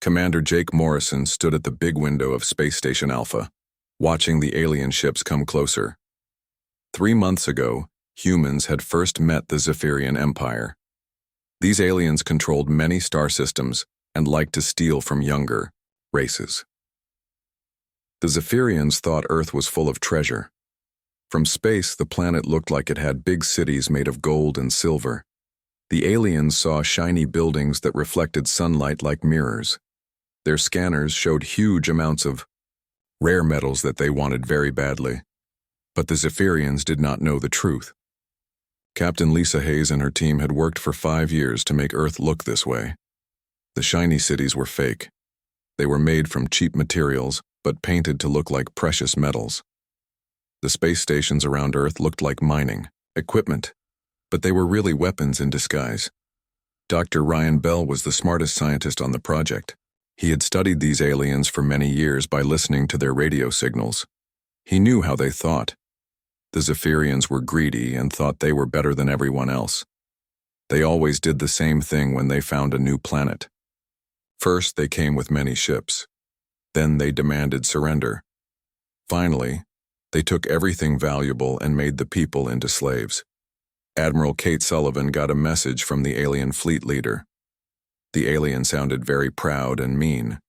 Commander Jake Morrison stood at the big window of Space Station Alpha, watching the alien ships come closer. 3 months ago, humans had first met the Zephyrian Empire. These aliens controlled many star systems and liked to steal from younger races. The Zephyrians thought Earth was full of treasure. From space, the planet looked like it had big cities made of gold and silver. The aliens saw shiny buildings that reflected sunlight like mirrors. Their scanners showed huge amounts of rare metals that they wanted very badly. But the Zephyrians did not know the truth. Captain Lisa Hayes and her team had worked for 5 years to make Earth look this way. The shiny cities were fake. They were made from cheap materials, but painted to look like precious metals. The space stations around Earth looked like mining equipment, but they were really weapons in disguise. Dr. Ryan Bell was the smartest scientist on the project. He had studied these aliens for many years by listening to their radio signals. He knew how they thought. The Zephyrians were greedy and thought they were better than everyone else. They always did the same thing when they found a new planet. First, they came with many ships. Then they demanded surrender. Finally, they took everything valuable and made the people into slaves. Admiral Kate Sullivan got a message from the alien fleet leader. The alien sounded very proud and mean.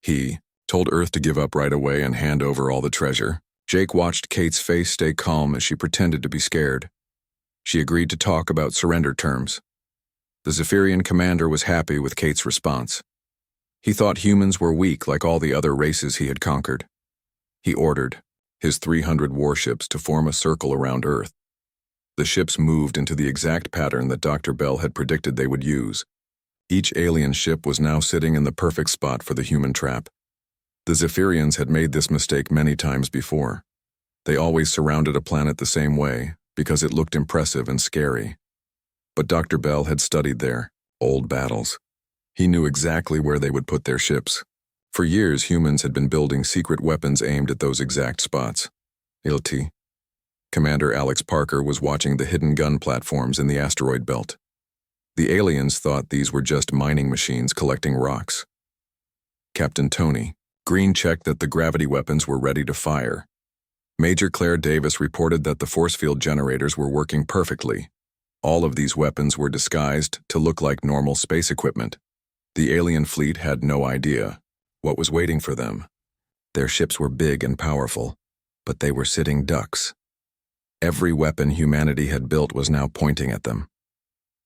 He told Earth to give up right away and hand over all the treasure. Jake watched Kate's face stay calm as she pretended to be scared. She agreed to talk about surrender terms. The Zephyrian commander was happy with Kate's response. He thought humans were weak like all the other races he had conquered. He ordered his 300 warships to form a circle around Earth. The ships moved into the exact pattern that Dr. Bell had predicted they would use. Each alien ship was now sitting in the perfect spot for the human trap. The Zephyrians had made this mistake many times before. They always surrounded a planet the same way because it looked impressive and scary. But Dr. Bell had studied their old battles. He knew exactly where they would put their ships. For years, humans had been building secret weapons aimed at those exact spots. ILT. Commander Alex Parker was watching the hidden gun platforms in the asteroid belt. The aliens thought these were just mining machines collecting rocks. Captain Tony Green checked that the gravity weapons were ready to fire. Major Claire Davis reported that the force field generators were working perfectly. All of these weapons were disguised to look like normal space equipment. The alien fleet had no idea what was waiting for them. Their ships were big and powerful, but they were sitting ducks. Every weapon humanity had built was now pointing at them.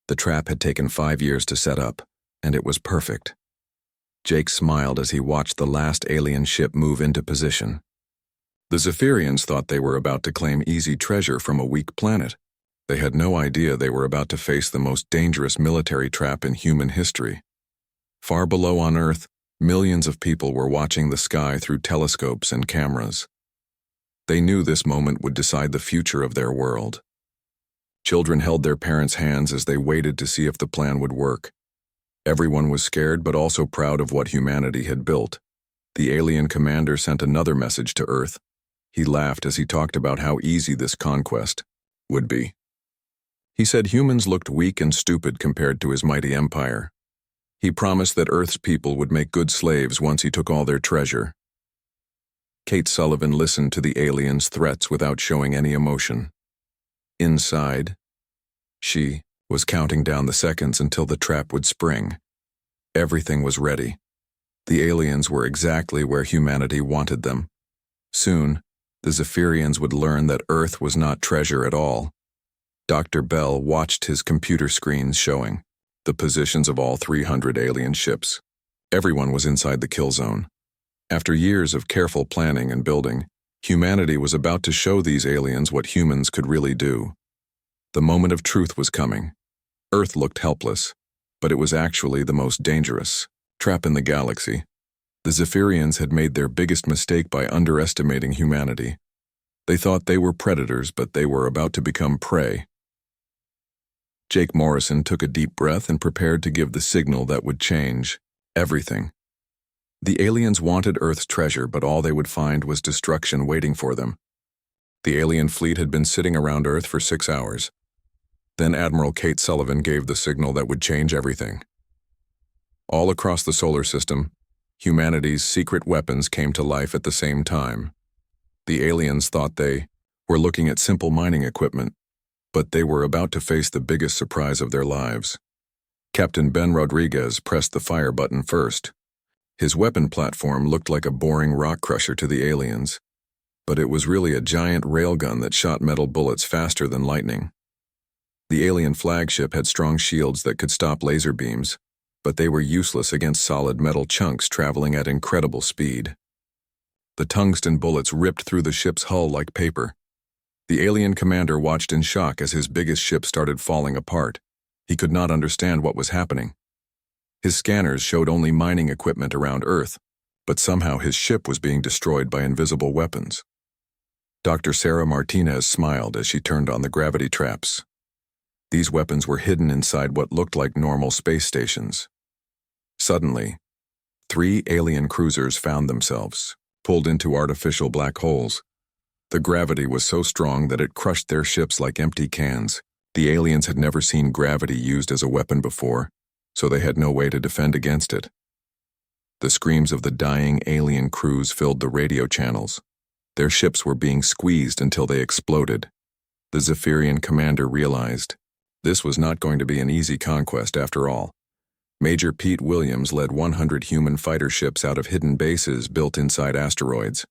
The trap had taken 5 years to set up, and it was perfect. Jake smiled as he watched the last alien ship move into position. The Zephyrians thought they were about to claim easy treasure from a weak planet. They had no idea they were about to face the most dangerous military trap in human history. Far below on Earth, millions of people were watching the sky through telescopes and cameras. They knew this moment would decide the future of their world. Children held their parents' hands as they waited to see if the plan would work. Everyone was scared but also proud of what humanity had built. The alien commander sent another message to Earth. He laughed as he talked about how easy this conquest would be. He said humans looked weak and stupid compared to his mighty empire. He promised that Earth's people would make good slaves once he took all their treasure. Kate Sullivan listened to the aliens' threats without showing any emotion. Inside, she was counting down the seconds until the trap would spring. Everything was ready. The aliens were exactly where humanity wanted them. Soon, the Zephyrians would learn that Earth was not treasure at all. Dr. Bell watched his computer screens showing the positions of all 300 alien ships. Everyone was inside the kill zone. After years of careful planning and building, humanity was about to show these aliens what humans could really do. The moment of truth was coming. Earth looked helpless, but it was actually the most dangerous trap in the galaxy. The Zephyrians had made their biggest mistake by underestimating humanity. They thought they were predators, but they were about to become prey. Jake Morrison took a deep breath and prepared to give the signal that would change everything. The aliens wanted Earth's treasure, but all they would find was destruction waiting for them. The alien fleet had been sitting around Earth for 6 hours. Then Admiral Kate Sullivan gave the signal that would change everything. All across the solar system, humanity's secret weapons came to life at the same time. The aliens thought they were looking at simple mining equipment, but they were about to face the biggest surprise of their lives. Captain Ben Rodriguez pressed the fire button first. His weapon platform looked like a boring rock crusher to the aliens, but it was really a giant railgun that shot metal bullets faster than lightning. The alien flagship had strong shields that could stop laser beams, but they were useless against solid metal chunks traveling at incredible speed. The tungsten bullets ripped through the ship's hull like paper. The alien commander watched in shock as his biggest ship started falling apart. He could not understand what was happening. His scanners showed only mining equipment around Earth, but somehow his ship was being destroyed by invisible weapons. Dr. Sarah Martinez smiled as she turned on the gravity traps. These weapons were hidden inside what looked like normal space stations. Suddenly, 3 alien cruisers found themselves pulled into artificial black holes. The gravity was so strong that it crushed their ships like empty cans. The aliens had never seen gravity used as a weapon before, so they had no way to defend against it. The screams of the dying alien crews filled the radio channels. Their ships were being squeezed until they exploded. The Zephyrian commander realized this was not going to be an easy conquest after all. Major Pete Williams led 100 human fighter ships out of hidden bases built inside asteroids.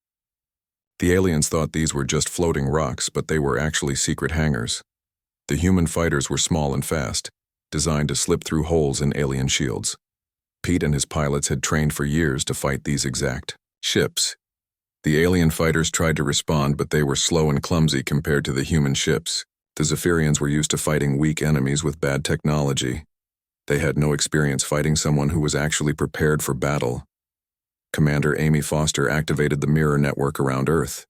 The aliens thought these were just floating rocks, but they were actually secret hangars. The human fighters were small and fast, designed to slip through holes in alien shields. Pete and his pilots had trained for years to fight these exact ships. The alien fighters tried to respond, but they were slow and clumsy compared to the human ships. The Zephyrians were used to fighting weak enemies with bad technology. They had no experience fighting someone who was actually prepared for battle. Commander Amy Foster activated the mirror network around Earth.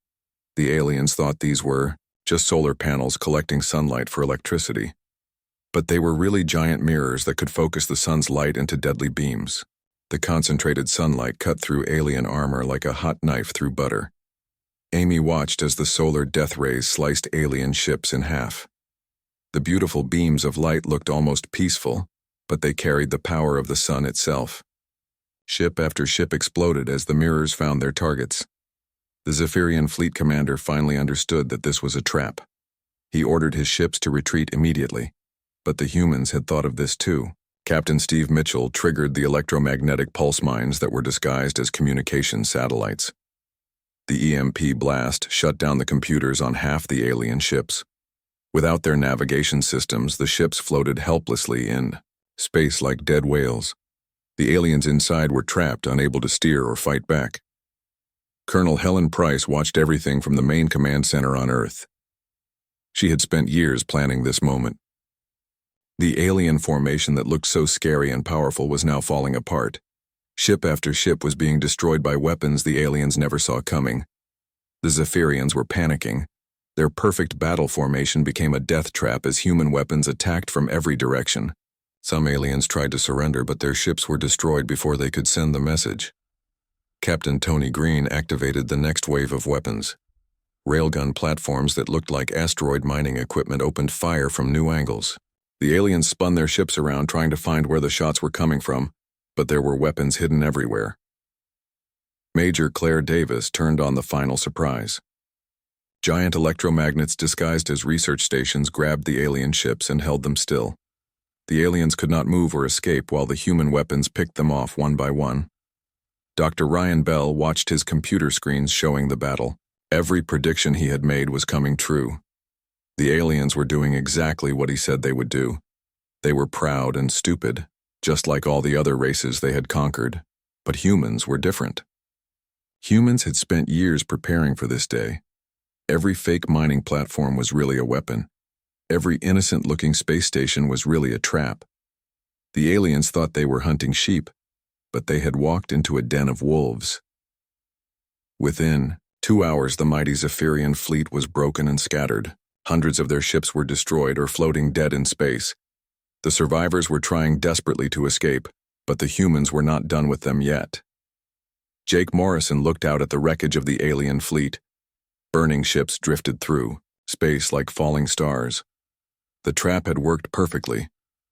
The aliens thought these were just solar panels collecting sunlight for electricity. But they were really giant mirrors that could focus the sun's light into deadly beams. The concentrated sunlight cut through alien armor like a hot knife through butter. Amy watched as the solar death rays sliced alien ships in half. The beautiful beams of light looked almost peaceful, but they carried the power of the sun itself. Ship after ship exploded as the mirrors found their targets. The Zephyrian fleet commander finally understood that this was a trap. He ordered his ships to retreat immediately, but the humans had thought of this too. Captain Steve Mitchell triggered the electromagnetic pulse mines that were disguised as communication satellites. The EMP blast shut down the computers on half the alien ships. Without their navigation systems, the ships floated helplessly in space like dead whales. The aliens inside were trapped, unable to steer or fight back. Colonel Helen Price watched everything from the main command center on Earth. She had spent years planning this moment. The alien formation that looked so scary and powerful was now falling apart. Ship after ship was being destroyed by weapons the aliens never saw coming. The Zephyrians were panicking. Their perfect battle formation became a death trap as human weapons attacked from every direction. Some aliens tried to surrender, but their ships were destroyed before they could send the message. Captain Tony Green activated the next wave of weapons. Railgun platforms that looked like asteroid mining equipment opened fire from new angles. The aliens spun their ships around trying to find where the shots were coming from, but there were weapons hidden everywhere. Major Claire Davis turned on the final surprise. Giant electromagnets disguised as research stations grabbed the alien ships and held them still. The aliens could not move or escape while the human weapons picked them off one by one. Dr. Ryan Bell watched his computer screens showing the battle. Every prediction he had made was coming true. The aliens were doing exactly what he said they would do. They were proud and stupid, just like all the other races they had conquered. But humans were different. Humans had spent years preparing for this day. Every fake mining platform was really a weapon. Every innocent-looking space station was really a trap. The aliens thought they were hunting sheep, but they had walked into a den of wolves. Within 2 hours, the mighty Zephyrian fleet was broken and scattered. Hundreds of their ships were destroyed or floating dead in space. The survivors were trying desperately to escape, but the humans were not done with them yet. Jake Morrison looked out at the wreckage of the alien fleet. Burning ships drifted through space like falling stars. The trap had worked perfectly.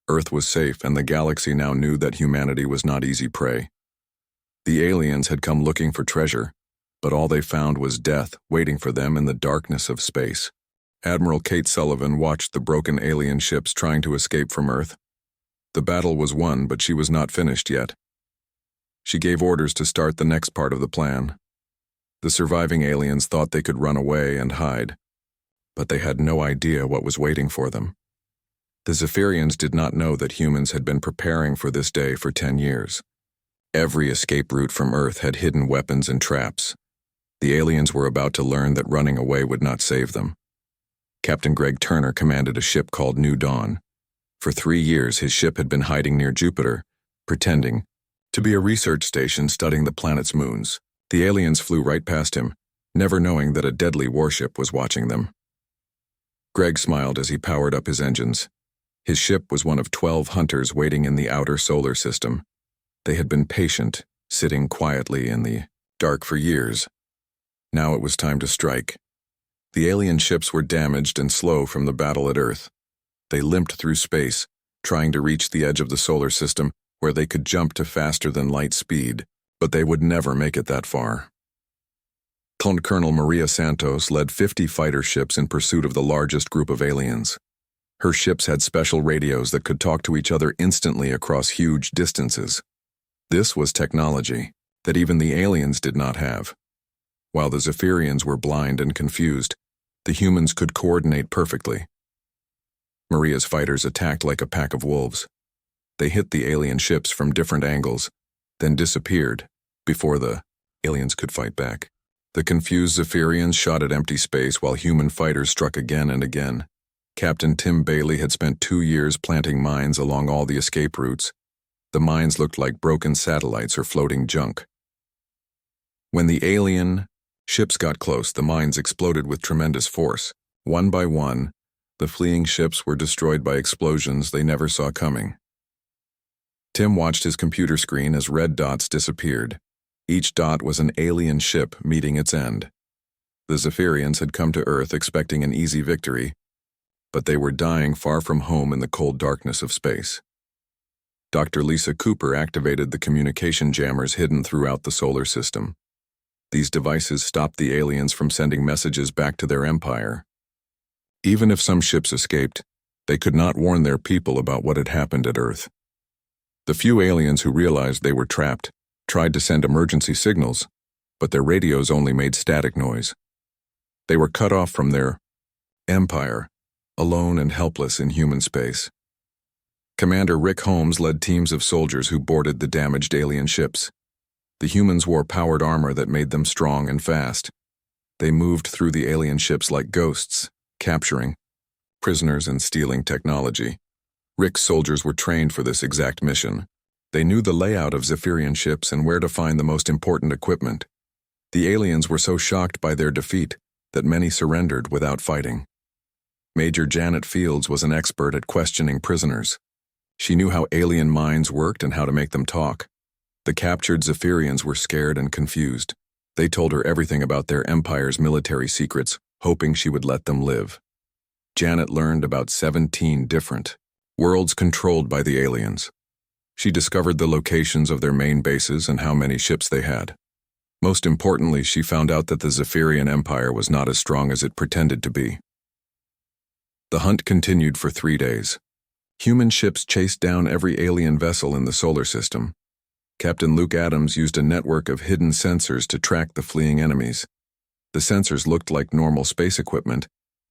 Earth was safe, and the galaxy now knew that humanity was not easy prey. The aliens had come looking for treasure, but all they found was death waiting for them in the darkness of space. Admiral Kate Sullivan watched the broken alien ships trying to escape from Earth. The battle was won, but she was not finished yet. She gave orders to start the next part of the plan. The surviving aliens thought they could run away and hide, but they had no idea what was waiting for them. The Zephyrians did not know that humans had been preparing for this day for 10 years. Every escape route from Earth had hidden weapons and traps. The aliens were about to learn that running away would not save them. Captain Greg Turner commanded a ship called New Dawn. For 3 years, his ship had been hiding near Jupiter, pretending to be a research station studying the planet's moons. The aliens flew right past him, never knowing that a deadly warship was watching them. Greg smiled as he powered up his engines. His ship was one of 12 hunters waiting in the outer solar system. They had been patient, sitting quietly in the dark for years. Now it was time to strike. The alien ships were damaged and slow from the battle at Earth. They limped through space, trying to reach the edge of the solar system where they could jump to faster-than-light speed, but they would never make it that far. Colonel Maria Santos led 50 fighter ships in pursuit of the largest group of aliens. Her ships had special radios that could talk to each other instantly across huge distances. This was technology that even the aliens did not have. While the Zephyrians were blind and confused, the humans could coordinate perfectly. Maria's fighters attacked like a pack of wolves. They hit the alien ships from different angles, then disappeared before the aliens could fight back. The confused Zephyrians shot at empty space while human fighters struck again and again. Captain Tim Bailey had spent 2 years planting mines along all the escape routes. The mines looked like broken satellites or floating junk. When the alien ships got close, the mines exploded with tremendous force. One by one, the fleeing ships were destroyed by explosions they never saw coming. Tim watched his computer screen as red dots disappeared. Each dot was an alien ship meeting its end. The Zephyrians had come to Earth expecting an easy victory, but they were dying far from home in the cold darkness of space. Dr. Lisa Cooper activated the communication jammers hidden throughout the solar system. These devices stopped the aliens from sending messages back to their empire. Even if some ships escaped, they could not warn their people about what had happened at Earth. The few aliens who realized they were trapped tried to send emergency signals, but their radios only made static noise. They were cut off from their empire, alone and helpless in human space. Commander Rick Holmes led teams of soldiers who boarded the damaged alien ships. The humans wore powered armor that made them strong and fast. They moved through the alien ships like ghosts, capturing prisoners and stealing technology. Rick's soldiers were trained for this exact mission. They knew the layout of Zephyrian ships and where to find the most important equipment. The aliens were so shocked by their defeat that many surrendered without fighting. Major Janet Fields was an expert at questioning prisoners. She knew how alien minds worked and how to make them talk. The captured Zephyrians were scared and confused. They told her everything about their empire's military secrets, hoping she would let them live. Janet learned about 17 different worlds controlled by the aliens. She discovered the locations of their main bases and how many ships they had. Most importantly, she found out that the Zephyrian Empire was not as strong as it pretended to be. The hunt continued for 3 days. Human ships chased down every alien vessel in the solar system. Captain Luke Adams used a network of hidden sensors to track the fleeing enemies. The sensors looked like normal space equipment,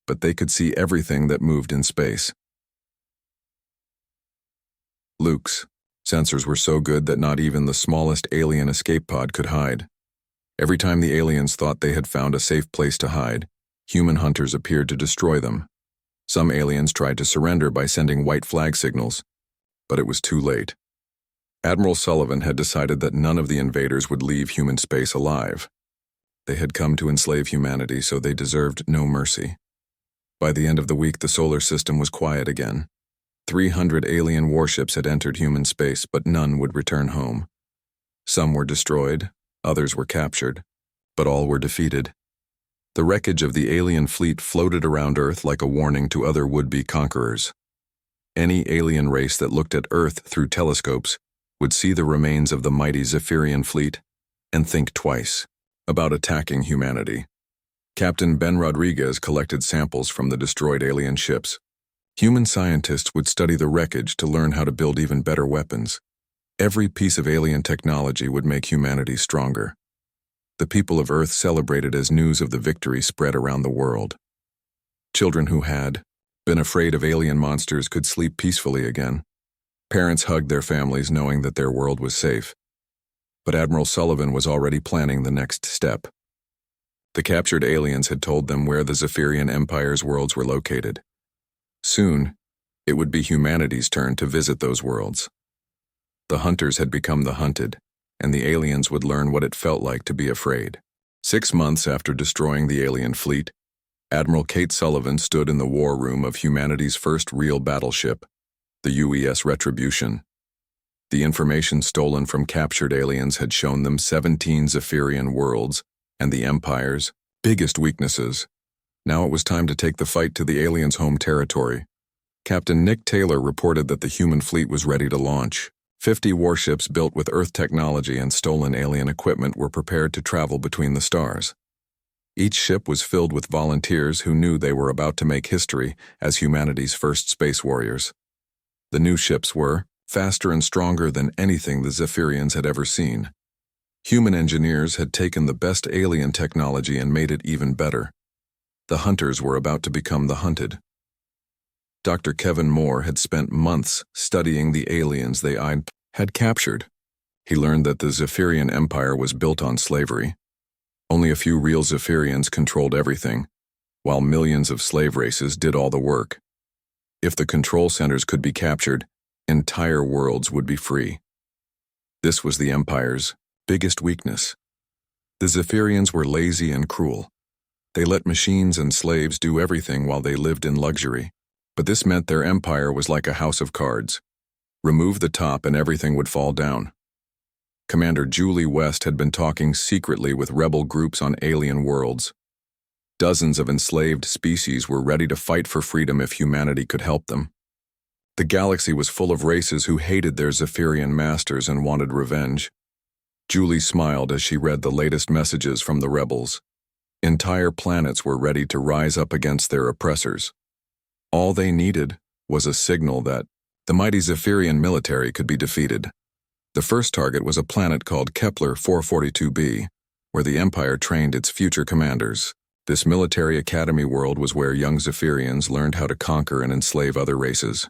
but they could see everything that moved in space. Luke's sensors were so good that not even the smallest alien escape pod could hide. Every time the aliens thought they had found a safe place to hide, human hunters appeared to destroy them. Some aliens tried to surrender by sending white flag signals, but it was too late. Admiral Sullivan had decided that none of the invaders would leave human space alive. They had come to enslave humanity, so they deserved no mercy. By the end of the week, the solar system was quiet again. 300 alien warships had entered human space, but none would return home. Some were destroyed, others were captured, but all were defeated. The wreckage of the alien fleet floated around Earth like a warning to other would-be conquerors. Any alien race that looked at Earth through telescopes would see the remains of the mighty Zephyrian fleet and think twice about attacking humanity. Captain Ben Rodriguez collected samples from the destroyed alien ships. Human scientists would study the wreckage to learn how to build even better weapons. Every piece of alien technology would make humanity stronger. The people of Earth celebrated as news of the victory spread around the world. Children who had been afraid of alien monsters could sleep peacefully again. Parents hugged their families knowing that their world was safe. But Admiral Sullivan was already planning the next step. The captured aliens had told them where the Zephyrian Empire's worlds were located. Soon, it would be humanity's turn to visit those worlds. The hunters had become the hunted, and the aliens would learn what it felt like to be afraid. 6 months after destroying the alien fleet, Admiral Kate Sullivan stood in the war room of humanity's first real battleship, the UES Retribution. The information stolen from captured aliens had shown them 17 Zephyrian worlds and the Empire's biggest weaknesses. Now it was time to take the fight to the aliens' home territory. Captain Nick Taylor reported that the human fleet was ready to launch. 50 warships built with Earth technology and stolen alien equipment were prepared to travel between the stars. Each ship was filled with volunteers who knew they were about to make history as humanity's first space warriors. The new ships were faster and stronger than anything the Zephyrians had ever seen. Human engineers had taken the best alien technology and made it even better. The hunters were about to become the hunted. Dr. Kevin Moore had spent months studying the aliens they had captured. He learned that the Zephyrian Empire was built on slavery. Only a few real Zephyrians controlled everything, while millions of slave races did all the work. If the control centers could be captured, entire worlds would be free. This was the Empire's biggest weakness. The Zephyrians were lazy and cruel. They let machines and slaves do everything while they lived in luxury. But this meant their empire was like a house of cards. Remove the top and everything would fall down. Commander Julie West had been talking secretly with rebel groups on alien worlds. Dozens of enslaved species were ready to fight for freedom if humanity could help them. The galaxy was full of races who hated their Zephyrian masters and wanted revenge. Julie smiled as she read the latest messages from the rebels. Entire planets were ready to rise up against their oppressors. All they needed was a signal that the mighty Zephyrian military could be defeated. The first target was a planet called Kepler 442b, where the Empire trained its future commanders. This military academy world was where young Zephyrians learned how to conquer and enslave other races.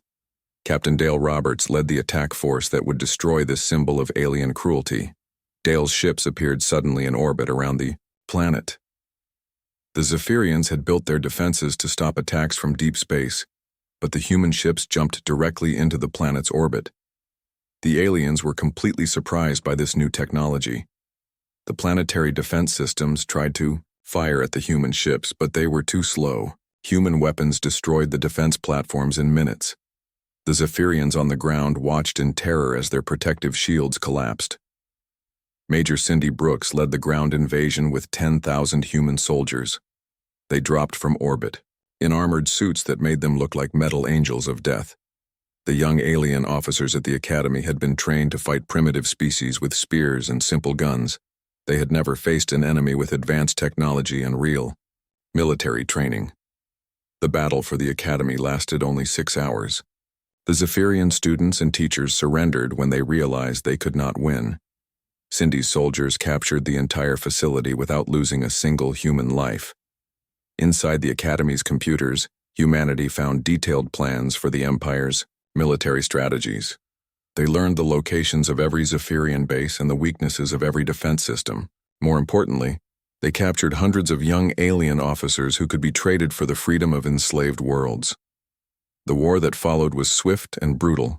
Captain Dale Roberts led the attack force that would destroy this symbol of alien cruelty. Dale's ships appeared suddenly in orbit around the planet. The Zephyrians had built their defenses to stop attacks from deep space, but the human ships jumped directly into the planet's orbit. The aliens were completely surprised by this new technology. The planetary defense systems tried to fire at the human ships, but they were too slow. Human weapons destroyed the defense platforms in minutes. The Zephyrians on the ground watched in terror as their protective shields collapsed. Major Cindy Brooks led the ground invasion with 10,000 human soldiers. They dropped from orbit, in armored suits that made them look like metal angels of death. The young alien officers at the academy had been trained to fight primitive species with spears and simple guns. They had never faced an enemy with advanced technology and real military training. The battle for the academy lasted only 6 hours. The Zephyrian students and teachers surrendered when they realized they could not win. Cindy's soldiers captured the entire facility without losing a single human life. Inside the Academy's computers, humanity found detailed plans for the Empire's military strategies. They learned the locations of every Zephyrian base and the weaknesses of every defense system. More importantly, they captured hundreds of young alien officers who could be traded for the freedom of enslaved worlds. The war that followed was swift and brutal.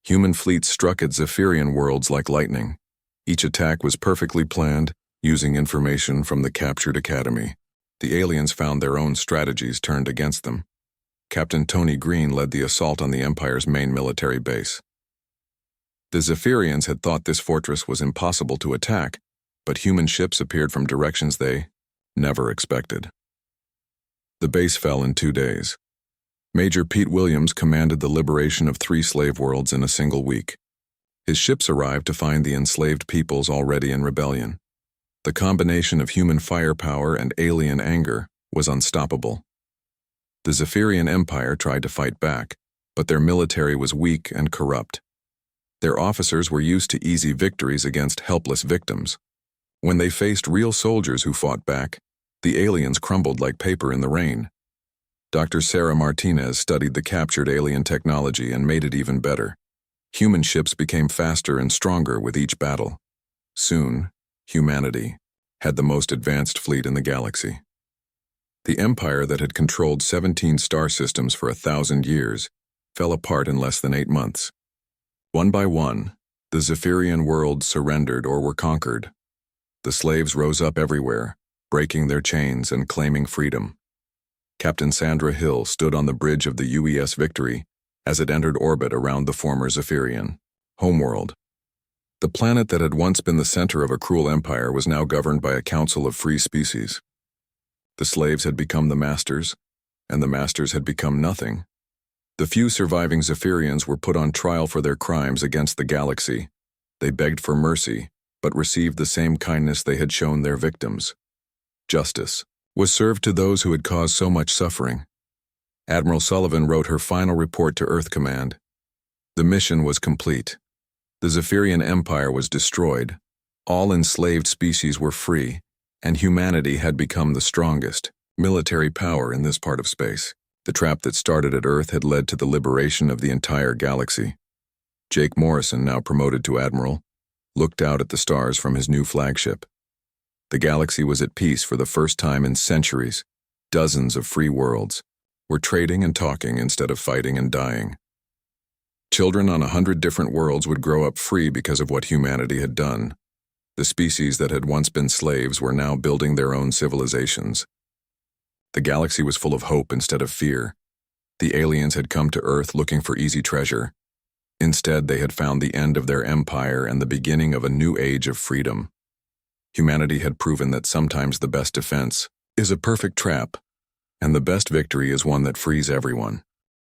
Human fleets struck at Zephyrian worlds like lightning. Each attack was perfectly planned, using information from the captured academy. The aliens found their own strategies turned against them. Captain Tony Green led the assault on the Empire's main military base. The Zephyrians had thought this fortress was impossible to attack, but human ships appeared from directions they never expected. The base fell in 2 days. Major Pete Williams commanded the liberation of 3 slave worlds in a single week. His ships arrived to find the enslaved peoples already in rebellion. The combination of human firepower and alien anger was unstoppable. The Zephyrian Empire tried to fight back, but their military was weak and corrupt. Their officers were used to easy victories against helpless victims. When they faced real soldiers who fought back, the aliens crumbled like paper in the rain. Dr. Sarah Martinez studied the captured alien technology and made it even better. Human ships became faster and stronger with each battle. Soon, humanity had the most advanced fleet in the galaxy. The empire that had controlled 17 star systems for 1,000 years fell apart in less than 8 months. One by one, the Zephyrian worlds surrendered or were conquered. The slaves rose up everywhere, breaking their chains and claiming freedom. Captain Sandra Hill stood on the bridge of the UES Victory as it entered orbit around the former Zephyrian homeworld. The planet that had once been the center of a cruel empire was now governed by a council of free species. The slaves had become the masters, and the masters had become nothing. The few surviving Zephyrians were put on trial for their crimes against the galaxy. They begged for mercy, but received the same kindness they had shown their victims. Justice was served to those who had caused so much suffering. Admiral Sullivan wrote her final report to Earth Command. The mission was complete. The Zephyrian Empire was destroyed. All enslaved species were free, and humanity had become the strongest military power in this part of space. The trap that started at Earth had led to the liberation of the entire galaxy. Jake Morrison, now promoted to Admiral, looked out at the stars from his new flagship. The galaxy was at peace for the first time in centuries. Dozens of free worlds were trading and talking instead of fighting and dying. Children on 100 different worlds would grow up free because of what humanity had done. The species that had once been slaves were now building their own civilizations. The galaxy was full of hope instead of fear. The aliens had come to Earth looking for easy treasure. Instead, they had found the end of their empire and the beginning of a new age of freedom. Humanity had proven that sometimes the best defense is a perfect trap, and the best victory is one that frees everyone.